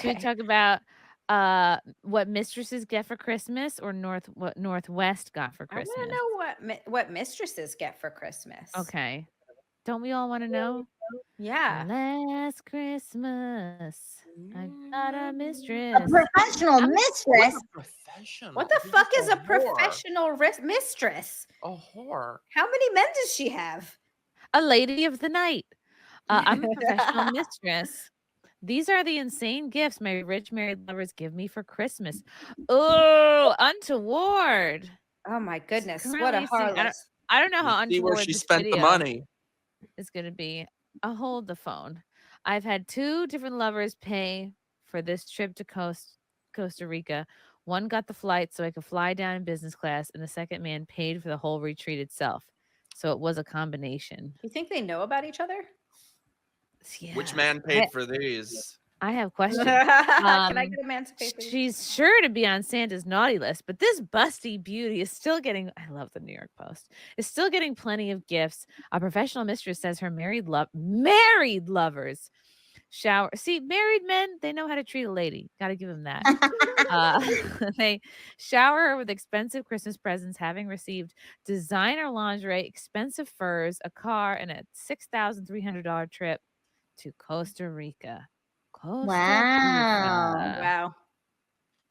Should we talk about what mistresses get for Christmas or what Northwest got for I want Christmas? to know what mistresses get for Christmas. Okay. Don't we all want to know? Yeah. Last Christmas, I got a A mistress. professional I'm- mistress. Oh, What the fuck is a professional mistress? A whore. How many men does she have? A lady of the night. I'm a professional mistress. These are the insane gifts my rich married lovers give me for Christmas. Oh, untoward. Oh my goodness! What a Currently seeing- Harlow. I don't know how See where untoward she this spent the video money. is going to be. I'll hold the phone. I've had 2 different lovers pay for this trip to Costa Rica. One got the flight so I could fly down in business class, and the second man paid for the whole retreat itself. So it was a combination. You think they know about each other? Yeah. Which man paid for these? I have questions. Can I get a man to pay for these? She's sure to be on Santa's naughty list, but this busty beauty is still getting, I love the New York Post, is still getting plenty of gifts. A professional mistress says her married lovers shower. See, married men, they know how to treat a lady. Got to give them that. They shower her with expensive Christmas presents, having received designer lingerie, expensive furs, a car, and a $6,300 trip to Costa Rica. Wow.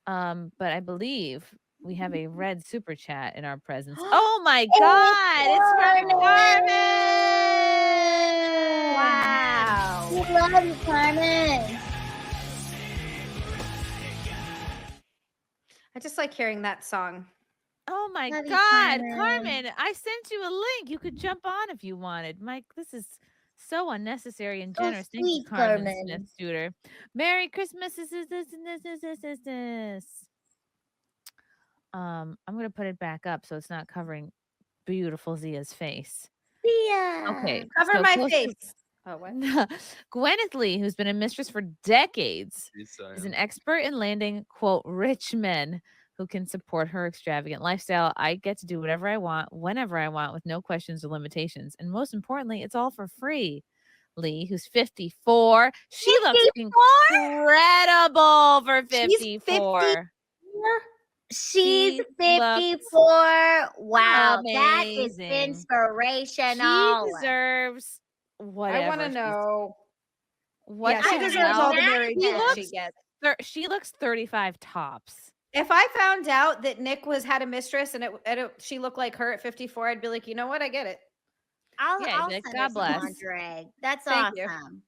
But I believe we have a red super chat in our presence. Oh my God! It's from Carmen. Wow. We love you, Carmen. I just like hearing that song. Oh my Love you, God, Carmen. Carmen! I sent you a link. You could jump on if you wanted. Mike, this is so unnecessary and So generous. Thank you, sweet, Carmen Carmen. Smith Studer. Merry Christmas. I'm gonna put it back up so it's not covering beautiful Zia's face. Yeah. Okay, Cover so my Costa- face. Oh, what? Gwyneth Lee, who's been a mistress for decades, is an expert in landing, quote, rich men who can support her extravagant lifestyle. I get to do whatever I want, whenever I want, with no questions or limitations. And most importantly, it's all for free. Lee, who's 54, she looks 54? incredible for 54. 54? She's She 54. Wow, that is amazing. inspirational. She deserves whatever. I want to know. What Yeah, she I deserves know. all the married She men looks- she gets. She looks 35 tops. If I found out that Nick had a mistress and she looked like her at 54, I'd be like, you know what? I get it. I'll Yeah, like, send God her some bless. lingerie. That's Thank you. awesome.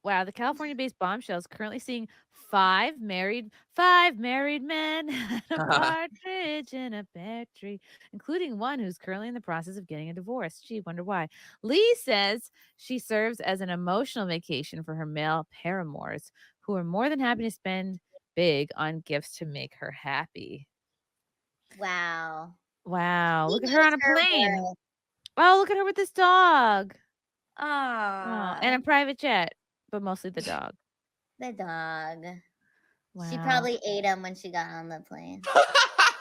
Wow, the California-based bombshell is currently seeing 5 married men and a partridge in a pear tree, including one who's currently in the process of getting a divorce. Gee, wonder why. Lee says she serves as an emotional vacation for her male paramours, who are more than happy to spend big on gifts to make her happy. Wow. Wow, She look at her on a knows her plane. worth. Oh, look at her with this dog. Oh, Ah. and a private jet, but mostly the dog. The dog. Wow. She probably ate him when she got on the plane.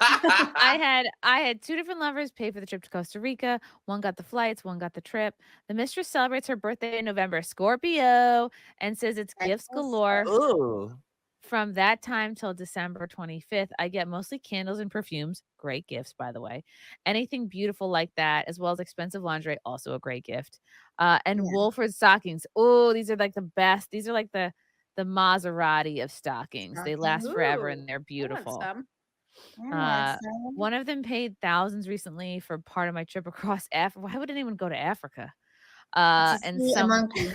I had 2 different lovers pay for the trip to Costa Rica. One got the flights, one got the trip. The mistress celebrates her birthday in November, Scorpio, and says it's That's gifts so galore. Ooh. From that time till December 25th, I get mostly candles and perfumes. Great gifts, by the way. Anything beautiful like that, as well as expensive lingerie, also a great gift. And Yeah. Wolford stockings. Oh, these are like the best. These are like the Maserati of stockings. They last forever Ooh, and they're I want beautiful. some. One of them paid thousands recently for part of my trip across Africa. Why would anyone go to Africa? And a some monkey.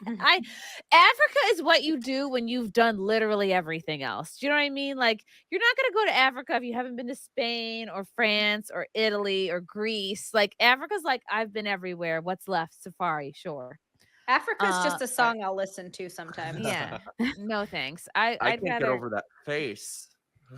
Africa is what you do when you've done literally everything else. Do you know what I mean? Like, you're not going to go to Africa if you haven't been to Spain or France or Italy or Greece. Like, Africa's like, I've been everywhere. What's left? Safari, sure. Africa's just a song I'll listen to sometimes. Yeah. No, thanks. I'd I can't rather get over that face.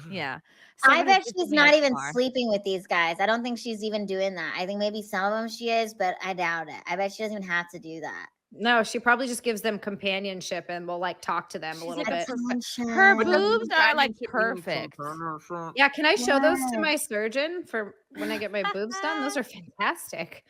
Yeah. I Someone who bet gets she's me not up even far. sleeping with these guys. I don't think she's even doing that. I think maybe some of them she is, but I doubt it. I bet she doesn't even have to do that. No, she probably just gives them companionship and will like talk to them She's a little like, bit. Her boobs are like perfect. Yeah, can I show those to Yes. my surgeon for when I get my boobs done? Those are fantastic.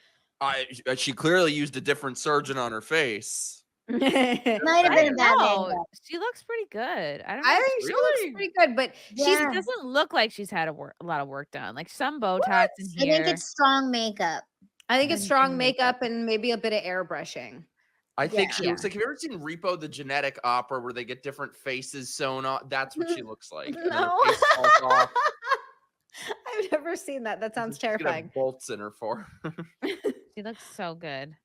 She clearly used a different surgeon on her face. Might have I been a don't bad know. makeup. She looks pretty good. I don't know. I think she looks Really? pretty good, but She Yeah. doesn't look like she's had a lot of work done. Like some Botox in I here. think it's strong makeup. I think it's and strong makeup. makeup and maybe a bit of airbrushing. I think she Yeah. looks like. Have you ever seen Repo the Genetic Opera where they get different faces sewn on? That's what she looks like. And then her No. face falls off. I've never seen that. That sounds She's gonna have terrifying. bolts in her for. She looks so good.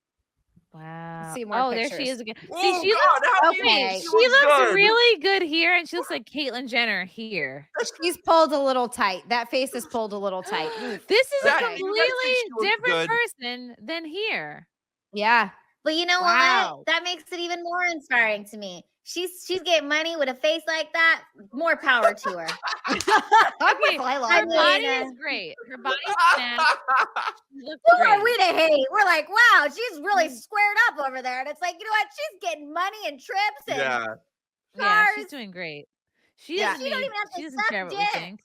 Wow. See more Oh, there she pictures. is again. See, Oh she God! How looks do you- okay. She She looks looks good. really good here, and she looks like Caitlyn Jenner here. She's pulled a little tight. That face is pulled a little tight. This is That- a you guys think completely she looks different good? person than here. Yeah. But you know Wow. what? That makes it even more inspiring to me. She's getting money with a face like that. More power to her. Okay, Lila. her mean, body is great. Her body's snatched. She looks Who great. are we to hate? We're like, wow, she's really squared up over there. And it's like, you know what? She's getting money and trips and Yeah. Yeah, she's cars. doing great. She Yeah. doesn't She don't need- even have to she doesn't suck care what we dick. think.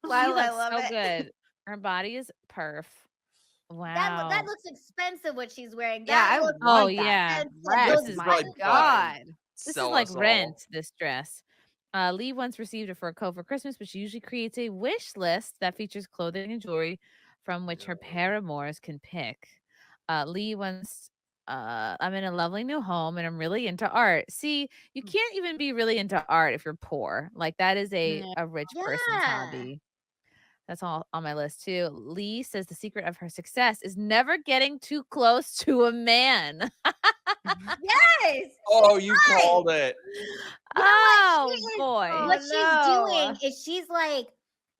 She Lila, I looks love so it. good. Her body is perf. Wow. That looks expensive what she's wearing. Yeah, That I looks Oh, want that. yeah. expensive. Red. This Those is My probably buttons- God. This is Sell like us all. rent, this dress. Lee once received a fur coat for Christmas, but she usually creates a wish list that features clothing and jewelry from which her paramours can pick. Lee once, I'm in a lovely new home and I'm really into art. See, you can't even be really into art if you're poor. Like that is a rich person's Yeah. hobby. That's all on my list too. Lee says the secret of her success is never getting too close to a man. Yes. Oh, you right. called it. Oh She is- boy. Oh, what she's no. doing is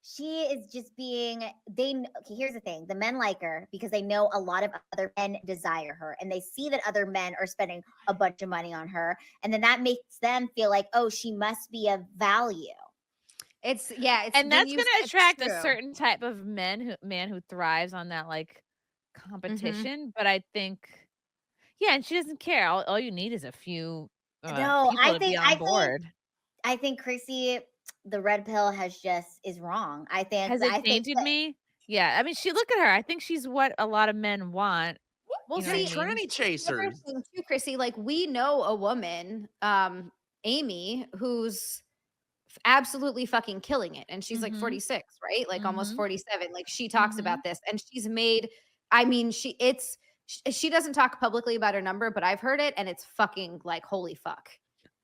she is just being okay, here's the thing. The men like her because they know a lot of other men desire her and they see that other men are spending a bunch of money on her. And then that makes them feel like, oh, she must be of value. It's And when that's you- going to it's attract a true. certain type of man who thrives on that like competition. But I think, yeah, and she doesn't care. All you need is a few No, people I to think- be I on think- board. I think Chrissy, the red pill is wrong. I think Has I it think tainted that- me? Yeah, I mean, look at her. I think she's what a lot of men want. Well, You know what I see, mean? Tranny another chasers. thing too, Chrissy, like we know a woman, Amy, who's absolutely fucking killing it. And she's like Mhm. 46, right? Like almost Mhm. 47. Like she talks about this and she's made, I mean, she doesn't talk publicly about her number, but I've heard it and it's fucking like, holy fuck.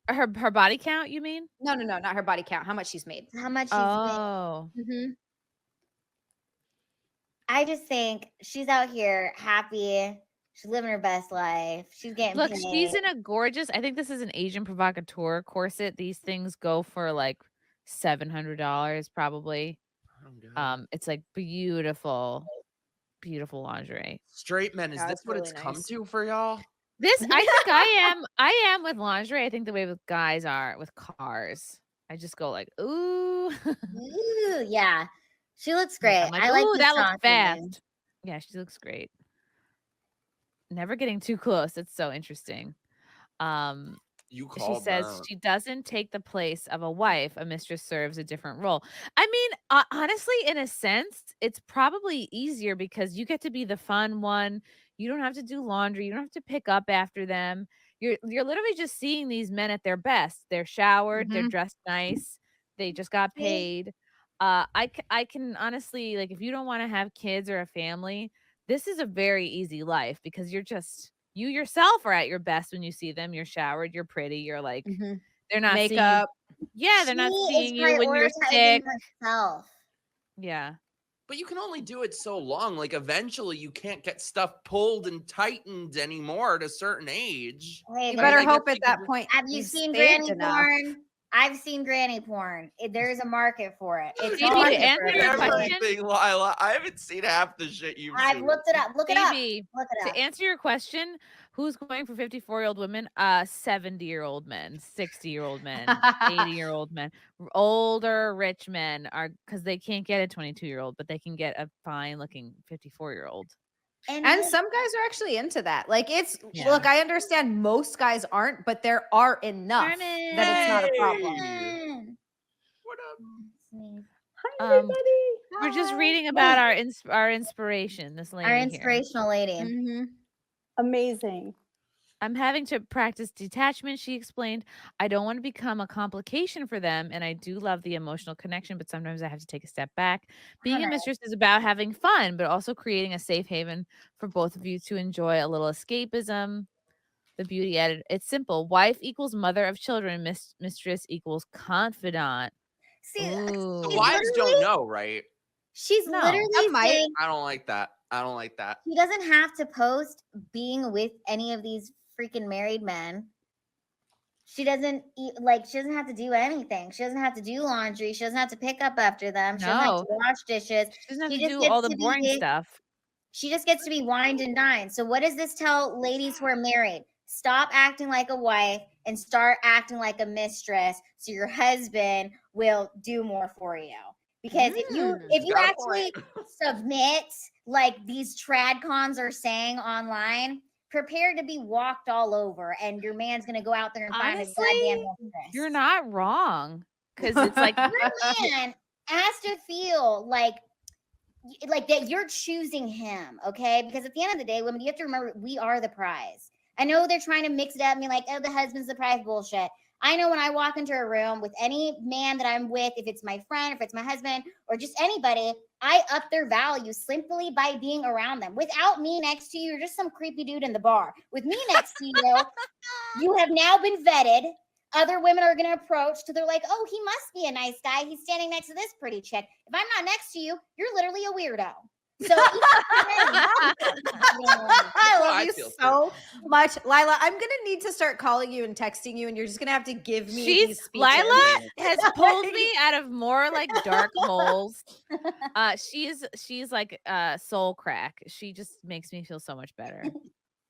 Her body count, you mean? No, not her body count, how much she's made. how much she's Oh. I just think she's out here happy. She's living her best life. She's getting Look, paid. she's in a gorgeous, I think this is an Asian provocateur corset. These things go for like $700 probably. Oh, God. It's like beautiful lingerie. Straight men, is Yeah, this it's what really it's come nice. to for y'all? This, I think I am with lingerie. I think the way with guys are with cars. I just go like, ooh. Ooh, yeah. She looks great. I'm like, I like ooh, the that looks sauce again. fast. Yeah, she looks great. Never getting too close. It's so interesting. You She called says that. she doesn't take the place of a wife. A mistress serves a different role. I mean, honestly, in a sense, it's probably easier because you get to be the fun one. You don't have to do laundry. You don't have to pick up after them. You're literally just seeing these men at their best. They're showered. They're dressed nice. They just got See? paid. I can honestly, like, if you don't want to have kids or a family, this is a very easy life because you yourself are at your best when you see them. You're showered, you're pretty, you're like, they're not seeing you. Makeup. Yeah, they're not She seeing is you when you're prioritizing sick. herself. Yeah. But you can only do it so long. Like eventually you can't get stuff pulled and tightened anymore at a certain age. Hey, You there's- better I guess hope you at can that just- point. have you you've seen saved granny enough. porn? I've seen granny porn. There's a market for it. It's Phoebe, a to market answer for your it. question- Everything, Lila. I haven't seen half the shit you've I've seen. looked it up. Look it up. Phoebe, Look it to up. answer your question, who's going for 54-year-old women? 70-year-old men, 60-year-old men, 80-year-old men, older rich men are because they can't get a 22-year-old, but they can get a fine-looking 54-year-old. And they- some guys are actually into that. Like it's Yeah. look, I understand most guys aren't, but there are enough Carmen. that it's not a problem. Mm. What up? Sneeze. We're just reading about our inspiration. This lady Our here. inspirational lady. Mhm. Amazing. I'm having to practice detachment, she explained. I don't want to become a complication for them, and I do love the emotional connection, but sometimes I have to take a step back. Being a mistress is about having fun, but also creating a safe haven for both of you to enjoy a little escapism. The beauty added, it's simple. Wife equals mother of children, mistress equals confidant. See, Ooh. The she's wives don't literally, know, right? she's No. literally That might- saying I don't like that. I don't like that. she doesn't have to post being with any of these freaking married men. She doesn't she doesn't have to do anything. She doesn't have to do laundry. She doesn't have to pick up after them. She doesn't have No. to wash dishes. She doesn't have She to just do all gets the to boring be stuff. She just gets to be wined and dined. So what does this tell ladies who are married? Stop acting like a wife and start acting like a mistress so your husband will do more for you. Because if you Got a actually submit like these trad cons are saying online, prepare to be walked all over and your man's gonna go out there and find a Honestly, goddamn mistress. You're not wrong. Because it's like, Your man has to feel like that you're choosing him, okay? Because at the end of the day, women, you have to remember we are the prize. I know they're trying to mix it up and be like, oh, the husband's the prize. Bullshit. I know when I walk into a room with any man that I'm with, if it's my friend, if it's my husband, or just anybody, I up their value simply by being around them. Without me next to you, you're just some creepy dude in the bar. With me next to you, you have now been vetted. Other women are going to approach because they're like, oh, he must be a nice guy. He's standing next to this pretty chick. If I'm not next to you, you're literally a weirdo. So I love I you feel so much, Lila. I'm gonna need to start calling you and texting you, and you're just gonna have to give me these speeches. Lila has pulled me out of more like dark holes. She's like soul crack. She just makes me feel so much better.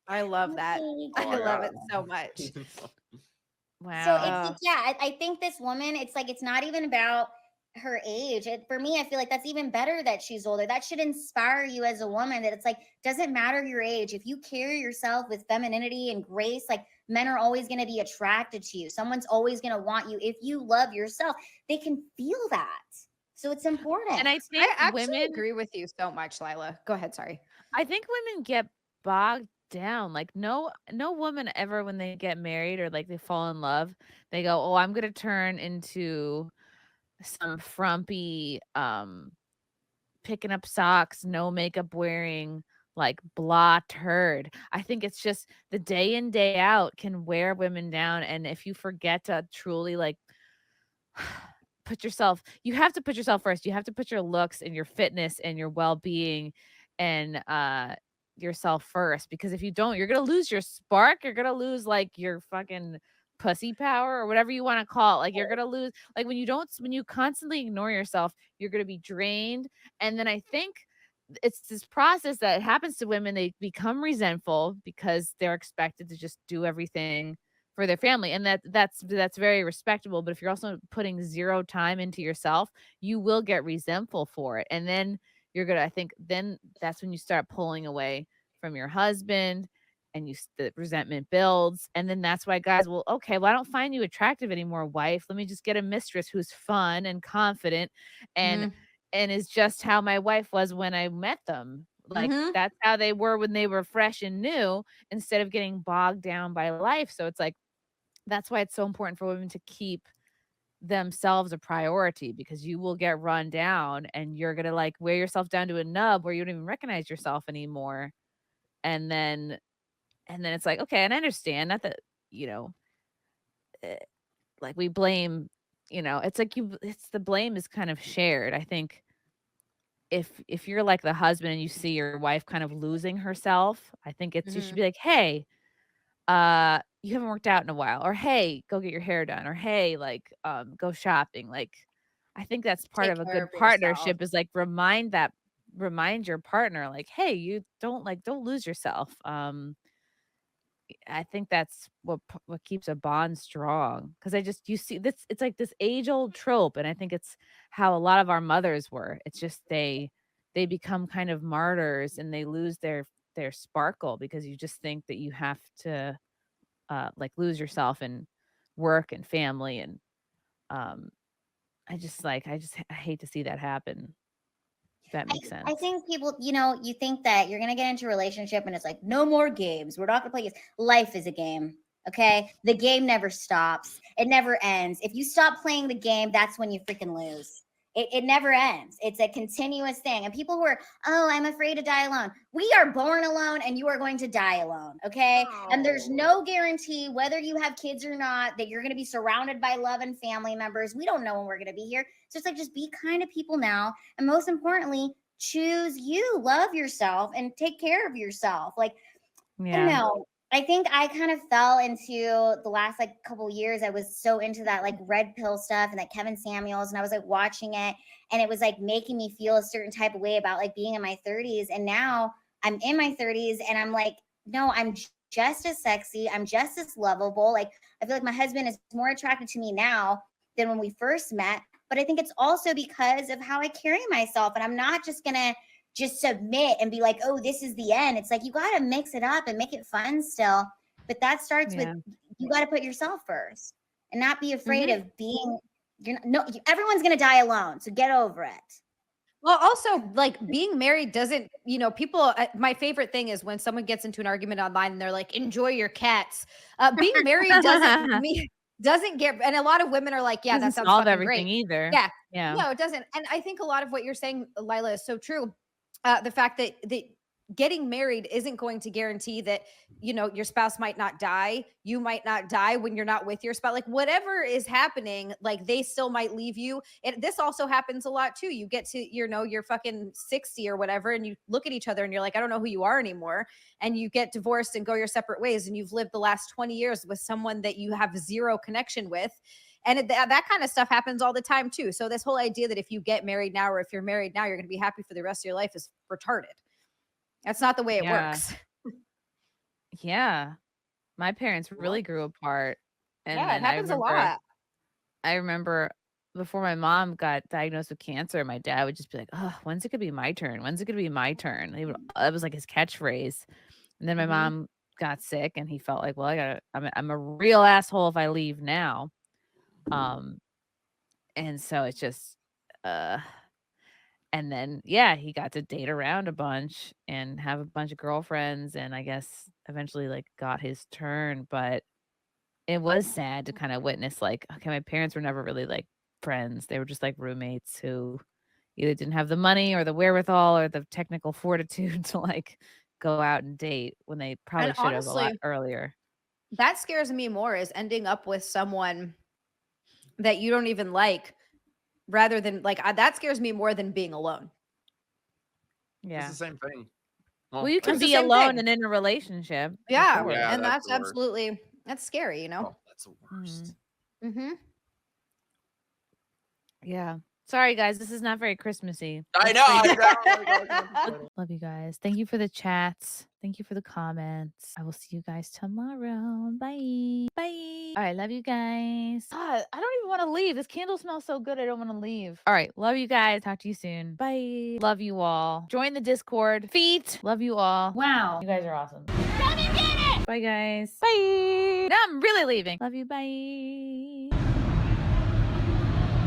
I love that. Oh I my love God. it so much. Wow. So it's yeah, I think this woman, it's like it's not even about her age. For me, I feel like that's even better that she's older. That should inspire you as a woman that it's like doesn't matter your age. If you carry yourself with femininity and grace, like men are always going to be attracted to you. Someone's always going to want you. If you love yourself, they can feel that. So it's important. And I think I actually women agree with you so much, Lila. Go ahead. Sorry. I think women get bogged down. Like no woman ever when they get married or like they fall in love, they go, "Oh, I'm going to turn into some frumpy picking up socks, no makeup wearing, like blah turd." I think it's just the day in day out can wear women down, and if you forget to truly like you have to put yourself first. You have to put your looks and your fitness and your well-being and yourself first, because if you don't, you're gonna lose your spark. You're gonna lose like your fucking pussy power or whatever you want to call it. Like you're gonna lose, like when you constantly ignore yourself, you're gonna be drained. And then I think it's this process that happens to women. They become resentful because they're expected to just do everything for their family, and that's very respectable. But if you're also putting zero time into yourself, you will get resentful for it, and then I think then that's when you start pulling away from your husband, and the resentment builds. And then that's why guys will, okay, well, I don't find you attractive anymore, wife. Let me just get a mistress who's fun and confident and is just how my wife was when I met them. Like that's how they were when they were fresh and new, instead of getting bogged down by life. So it's like that's why it's so important for women to keep themselves a priority, because you will get run down and you're gonna like wear yourself down to a nub where you don't even recognize yourself anymore. And then it's like, okay, and I understand, not that, eh, like we blame, it's like it's the blame is kind of shared. I think if you're like the husband and you see your wife kind of losing herself, I think you should be like, hey, you haven't worked out in a while, or hey, go get your hair done, or hey, like go shopping. Like I think that's part Take of a care good of yourself. partnership, is like remind your partner, like, hey, you don't lose yourself. I think that's what keeps a bond strong, because you see this, it's like this age old trope, and I think it's how a lot of our mothers were. It's just they become kind of martyrs and they lose their sparkle, because you just think that you have to like lose yourself in work and family. And I hate to see that happen. If that makes sense. I think people, you think that you're going to get into a relationship and it's like, no more games. We're not going to play games. Life is a game. Okay. The game never stops. It never ends. If you stop playing the game, that's when you freaking lose. It never ends. It's a continuous thing. And people who are, oh, I'm afraid to die alone. We are born alone and you are going to die alone. Okay. And there's no guarantee whether you have kids or not that you're going to be surrounded by love and family members. We don't know when we're going to be here. So it's like, just be kind to people now. And most importantly, choose you, love yourself, and take care of yourself. Like, I don't know. I think I kind of fell into the last like couple years. I was so into that like red pill stuff and that Kevin Samuels, and I was like watching it, and it was like making me feel a certain type of way about like being in my 30s. And now I'm in my 30s and I'm like, no, I'm just as sexy. I'm just as lovable. Like, I feel like my husband is more attracted to me now than when we first met. But I think it's also because of how I carry myself. And I'm not just going to just submit and be like, oh, this is the end. It's like, you got to mix it up and make it fun still. But that starts with, you got to put yourself first and not be afraid of being, everyone's going to die alone. So get over it. Well, also, like, being married doesn't, people, my favorite thing is when someone gets into an argument online and they're like, enjoy your cats. Being married doesn't get, and a lot of women are like, yeah, that sounds solve fucking everything great. either. Yeah. No, it doesn't. And I think a lot of what you're saying, Lila, is so true. The fact that getting married isn't going to guarantee that, your spouse might not die. You might not die when you're not with your spouse. Like, whatever is happening, like, they still might leave you. And this also happens a lot too. You get to, you're fucking 60 or whatever, and you look at each other and you're like, I don't know who you are anymore. And you get divorced and go your separate ways. And you've lived the last 20 years with someone that you have zero connection with. And that kind of stuff happens all the time too. So this whole idea that if you get married now, or if you're married now, you're going to be happy for the rest of your life is retarded. That's not the way it works. Yeah. My parents really grew apart. And it happens a lot. I remember before my mom got diagnosed with cancer, my dad would just be like, oh, when's it going to be my turn? When's it going to be my turn? That was like his catchphrase. And then my mom got sick and he felt like, well, I'm a real asshole if I leave now. And so it's just, and then, he got to date around a bunch and have a bunch of girlfriends, and I guess eventually like got his turn. But it was sad to kind of witness, like, okay, my parents were never really like friends. They were just like roommates who either didn't have the money or the wherewithal or the technical fortitude to like go out and date when they probably should have a lot earlier. That scares me more, is ending up with someone that you don't even like, rather than like, that scares me more than being alone. Yeah. It's the same thing. Well, you can be alone and in a relationship. Yeah. Sure. And that's absolutely, that's scary, Oh, that's the worst. Yeah. Sorry, guys. This is not very Christmassy. I know. Love you guys. Thank you for the chats. Thank you for the comments. I will see you guys tomorrow. Bye. Bye. All right. Love you guys. God, I don't even want to leave. This candle smells so good. I don't want to leave. All right. Love you guys. Talk to you soon. Bye. Love you all. Join the Discord. Feet. Love you all. Wow. You guys are awesome. Bye, guys. Bye. Now I'm really leaving. Love you. Bye.